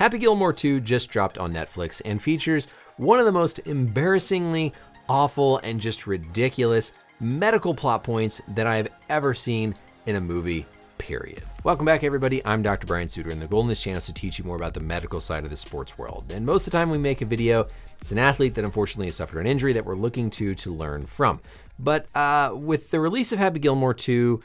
Happy Gilmore 2 just dropped on Netflix and features one of the most embarrassingly awful and just ridiculous medical plot points that I've ever seen in a movie, period. Welcome back, everybody. I'm Dr. Brian Sutterer, and the goal in this channel is to teach you more about the medical side of the sports world. And most of the time we make a video, it's an athlete that unfortunately has suffered an injury that we're looking to learn from. But with the release of Happy Gilmore 2,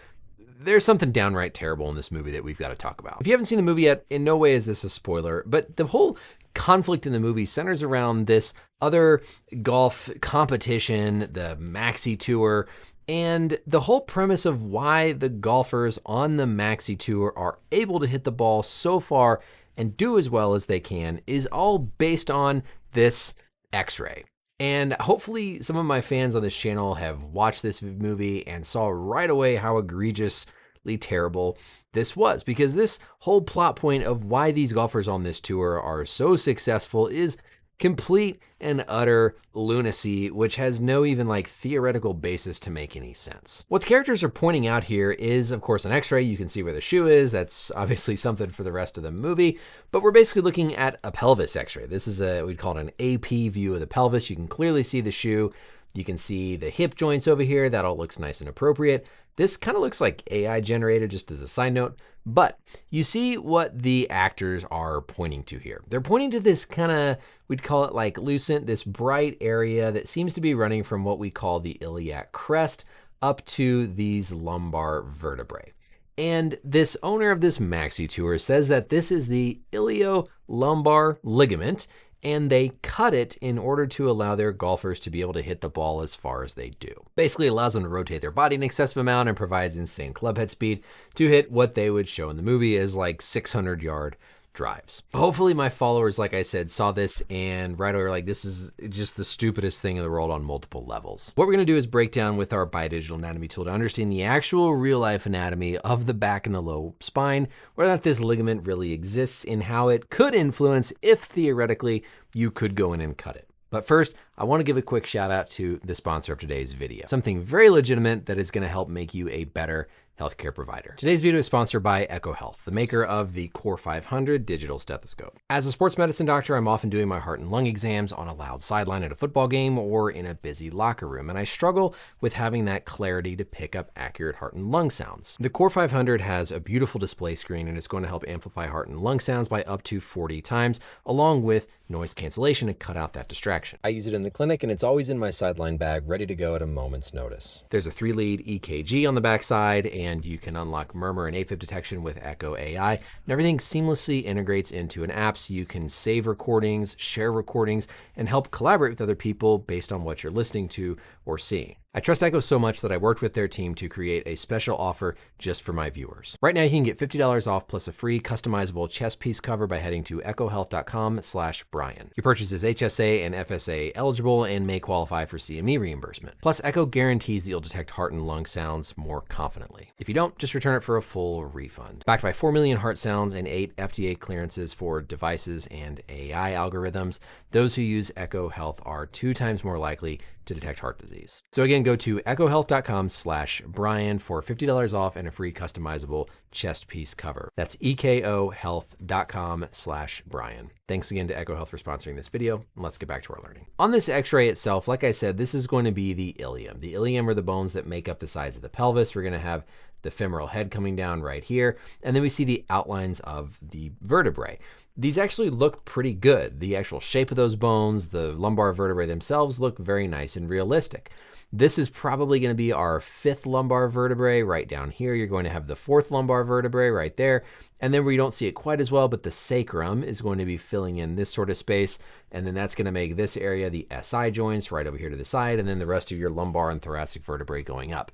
there's something downright terrible in this movie that we've got to talk about. If you haven't seen the movie yet, in no way is this a spoiler, but the whole conflict in the movie centers around this other golf competition, the Maxi Tour, and the whole premise of why the golfers on the Maxi Tour are able to hit the ball so far and do as well as they can is all based on this X-ray. And hopefully some of my fans on this channel have watched this movie and saw right away how egregiously terrible this was, because this whole plot point of why these golfers on this tour are so successful is complete and utter lunacy, which has no even theoretical basis to make any sense. What the characters are pointing out here is, of course, an X-ray. You can see where the shoe is. That's obviously something for the rest of the movie, but we're basically looking at a pelvis X-ray. This is we'd call it an AP view of the pelvis. You can clearly see the shoe. You can see the hip joints over here. That all looks nice and appropriate. This kind of looks like AI generated, just as a side note, but you see what the actors are pointing to here. They're pointing to this kind of, we'd call it lucent, this bright area that seems to be running from what we call the iliac crest up to these lumbar vertebrae. And this owner of this Maxi Tour says that this is the iliolumbar ligament, and they cut it in order to allow their golfers to be able to hit the ball as far as they do. Basically allows them to rotate their body an excessive amount and provides insane clubhead speed to hit what they would show in the movie as 600-yard drives. Hopefully my followers, like I said, saw this and right away were like, this is just the stupidest thing in the world on multiple levels. What we're gonna do is break down with our biodigital anatomy tool to understand the actual real life anatomy of the back and the low spine, whether or not this ligament really exists, and how it could influence if theoretically you could go in and cut it. But first, I want to give a quick shout out to the sponsor of today's video, something very legitimate that is going to help make you a better healthcare provider. Today's video is sponsored by EchoHealth, the maker of the Core 500 digital stethoscope. As a sports medicine doctor, I'm often doing my heart and lung exams on a loud sideline at a football game or in a busy locker room, and I struggle with having that clarity to pick up accurate heart and lung sounds. The Core 500 has a beautiful display screen, and it's going to help amplify heart and lung sounds by up to 40 times, along with noise cancellation to cut out that distraction. I use it in the clinic, and it's always in my sideline bag, ready to go at a moment's notice. There's a 3-lead EKG on the backside, and you can unlock murmur and AFib detection with Echo AI, and everything seamlessly integrates into an app so you can save recordings, share recordings, and help collaborate with other people based on what you're listening to or seeing. I trust Echo so much that I worked with their team to create a special offer just for my viewers. Right now you can get $50 off plus a free customizable chest piece cover by heading to echohealth.com/Brian. Your purchase is HSA and FSA eligible and may qualify for CME reimbursement. Plus, Echo guarantees that you'll detect heart and lung sounds more confidently. If you don't, just return it for a full refund. Backed by 4 million heart sounds and 8 FDA clearances for devices and AI algorithms, those who use Echo Health are 2 times more likely to detect heart disease. So again, go to echohealth.com/Brian for $50 off and a free customizable chest piece cover. That's ekohealth.com/Brian. Thanks again to Echo Health for sponsoring this video, and let's get back to our learning. On this X-ray itself, like I said, this is going to be the ilium. The ilium are the bones that make up the sides of the pelvis. We're going to have the femoral head coming down right here, and then we see the outlines of the vertebrae. These actually look pretty good. The actual shape of those bones, the lumbar vertebrae themselves look very nice and realistic. This is probably going to be our 5th lumbar vertebrae right down here. You're going to have the 4th lumbar vertebrae right there. And then we don't see it quite as well, but the sacrum is going to be filling in this sort of space. And then that's going to make this area the SI joints right over here to the side, and then the rest of your lumbar and thoracic vertebrae going up.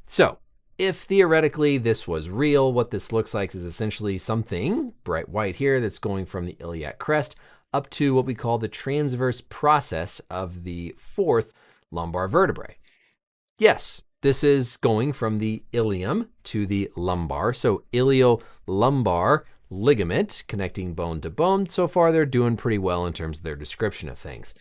So if theoretically this was real, what this looks like is essentially something bright white here that's going from the iliac crest up to what we call the transverse process of the 4th lumbar vertebrae. Yes, this is going from the ilium to the lumbar. So iliolumbar ligament connecting bone to bone. So far, they're doing pretty well in terms of their description of things.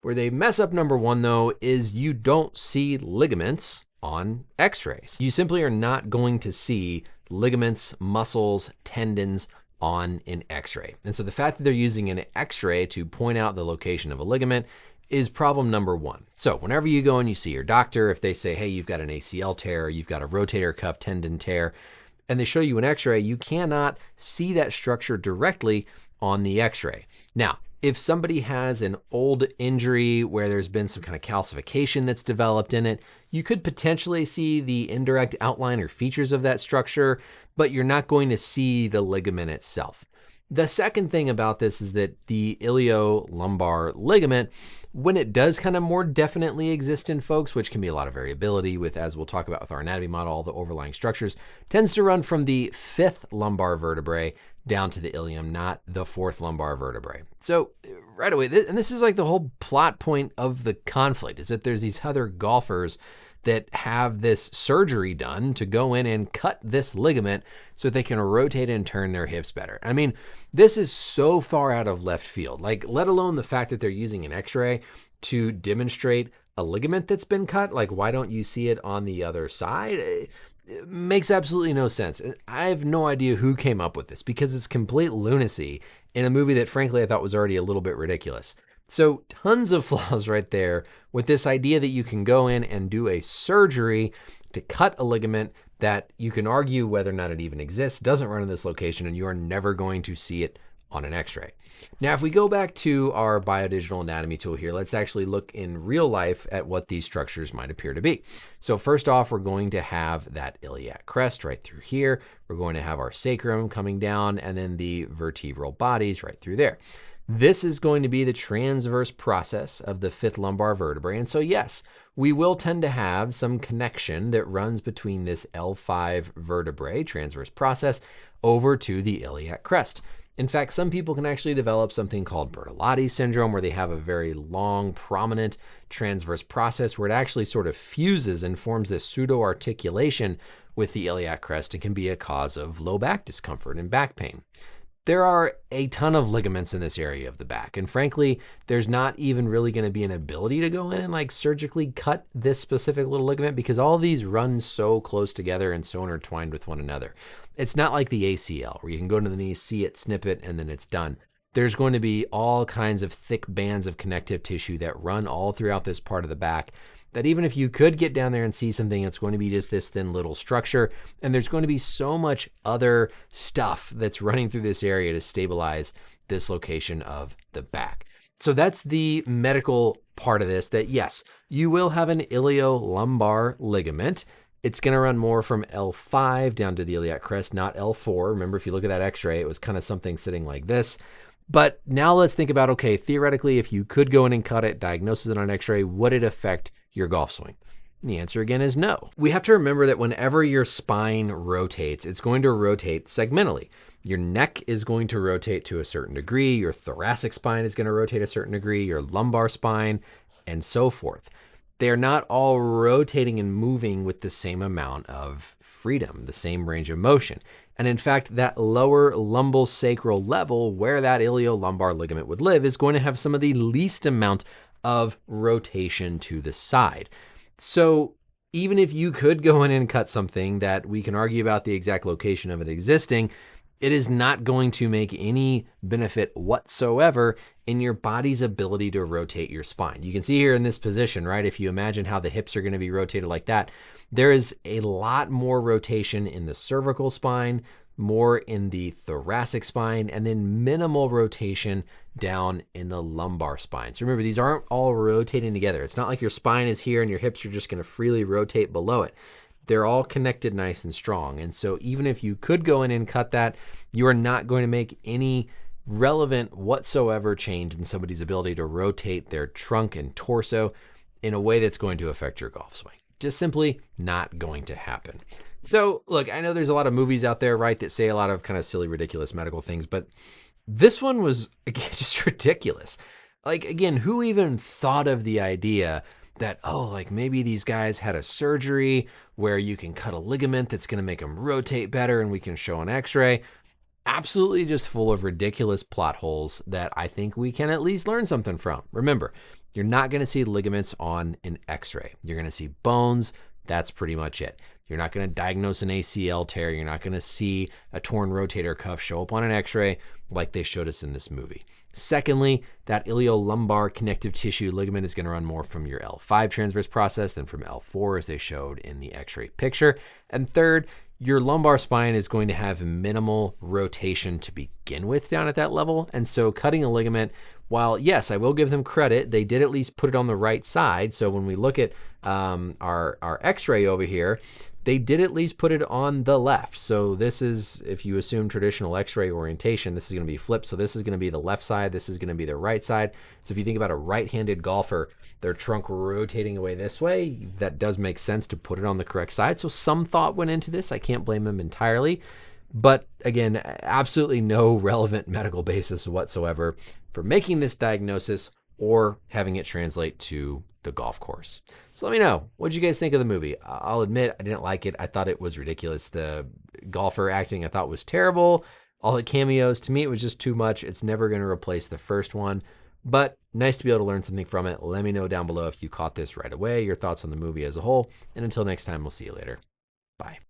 Where they mess up, number one, though, is you don't see ligaments on x-rays. You simply are not going to see ligaments, muscles, tendons on an x-ray. And so the fact that they're using an x-ray to point out the location of a ligament is problem number one. So whenever you go and you see your doctor, if they say, hey, you've got an ACL tear, you've got a rotator cuff tendon tear, and they show you an x-ray, you cannot see that structure directly on the x-ray. Now, if somebody has an old injury where there's been some kind of calcification that's developed in it, you could potentially see the indirect outline or features of that structure, but you're not going to see the ligament itself. The second thing about this is that the iliolumbar ligament, when it does kind of more definitely exist in folks, which can be a lot of variability with, as we'll talk about with our anatomy model, all the overlying structures, tends to run from the 5th lumbar vertebrae down to the ilium, not the 4th lumbar vertebrae. So right away, and this is like the whole plot point of the conflict, is that there's these other golfers that have this surgery done to go in and cut this ligament so they can rotate and turn their hips better. I mean, this is so far out of left field, like let alone the fact that they're using an x-ray to demonstrate a ligament that's been cut. Like, why don't you see it on the other side? It makes absolutely no sense. I have no idea who came up with this because it's complete lunacy in a movie that frankly I thought was already a little bit ridiculous. So tons of flaws right there with this idea that you can go in and do a surgery to cut a ligament that you can argue whether or not it even exists, doesn't run in this location, and you are never going to see it on an x-ray. Now, if we go back to our biodigital anatomy tool here, let's actually look in real life at what these structures might appear to be. So first off, we're going to have that iliac crest right through here. We're going to have our sacrum coming down and then the vertebral bodies right through there. This is going to be the transverse process of the 5th lumbar vertebrae. And so yes, we will tend to have some connection that runs between this L5 vertebrae, transverse process, over to the iliac crest. In fact, some people can actually develop something called Bertolotti syndrome, where they have a very long, prominent transverse process where it actually sort of fuses and forms this pseudo-articulation with the iliac crest and can be a cause of low back discomfort and back pain. There are a ton of ligaments in this area of the back, and frankly, there's not even really going to be an ability to go in and like surgically cut this specific little ligament because all these run so close together and so intertwined with one another. It's not like the ACL where you can go to the knee, see it, snip it, and then it's done. There's going to be all kinds of thick bands of connective tissue that run all throughout this part of the back, that even if you could get down there and see something, it's going to be just this thin little structure. And there's going to be so much other stuff that's running through this area to stabilize this location of the back. So that's the medical part of this, that yes, you will have an iliolumbar ligament. It's going to run more from L5 down to the iliac crest, not L4. Remember, if you look at that x-ray, it was kind of something sitting like this. But now let's think about, okay, theoretically, if you could go in and cut it, diagnose it on an x-ray, would it affect your golf swing? The answer again is no. We have to remember that whenever your spine rotates, it's going to rotate segmentally. Your neck is going to rotate to a certain degree, your thoracic spine is going to rotate a certain degree, your lumbar spine, and so forth. They're not all rotating and moving with the same amount of freedom, the same range of motion. And in fact, that lower lumbosacral level where that iliolumbar ligament would live is going to have some of the least amount of rotation to the side. So even if you could go in and cut something that we can argue about the exact location of it existing, it is not going to make any benefit whatsoever in your body's ability to rotate your spine. You can see here in this position, right? If you imagine how the hips are going to be rotated like that, there is a lot more rotation in the cervical spine, more in the thoracic spine, and then minimal rotation down in the lumbar spine. So remember, these aren't all rotating together. It's not like your spine is here and your hips are just going to freely rotate below it. They're all connected nice and strong. And so even if you could go in and cut that, you are not going to make any relevant whatsoever change in somebody's ability to rotate their trunk and torso in a way that's going to affect your golf swing. Just simply not going to happen. So look, I know there's a lot of movies out there, right, that say a lot of kind of silly, ridiculous medical things, but this one was, again, just ridiculous. Like, again, who even thought of the idea that, oh, like maybe these guys had a surgery where you can cut a ligament that's going to make them rotate better and we can show an x-ray? Absolutely just full of ridiculous plot holes that I think we can at least learn something from. Remember, you're not going to see ligaments on an x-ray. You're going to see bones That's pretty much it. You're not going to diagnose an ACL tear. You're not going to see a torn rotator cuff show up on an x-ray like they showed us in this movie. Secondly, that iliolumbar connective tissue ligament is going to run more from your L5 transverse process than from L4 as they showed in the x-ray picture. And third, your lumbar spine is going to have minimal rotation to begin with down at that level. And so cutting a ligament, while yes, I will give them credit, they did at least put it on the right side. So when we look at our x-ray over here, they did at least put it on the left. So this is, if you assume traditional x-ray orientation, this is going to be flipped. So this is going to be the left side. This is going to be the right side. So if you think about a right-handed golfer, their trunk rotating away this way, that does make sense to put it on the correct side. So some thought went into this. I can't blame them entirely. But again, absolutely no relevant medical basis whatsoever for making this diagnosis or having it translate to the golf course. So let me know, what did you guys think of the movie? I'll admit I didn't like it. I thought it was ridiculous. The golfer acting I thought was terrible. All the cameos, to me, it was just too much. It's never going to replace the first one, but nice to be able to learn something from it. Let me know down below if you caught this right away, your thoughts on the movie as a whole. And until next time, we'll see you later. Bye.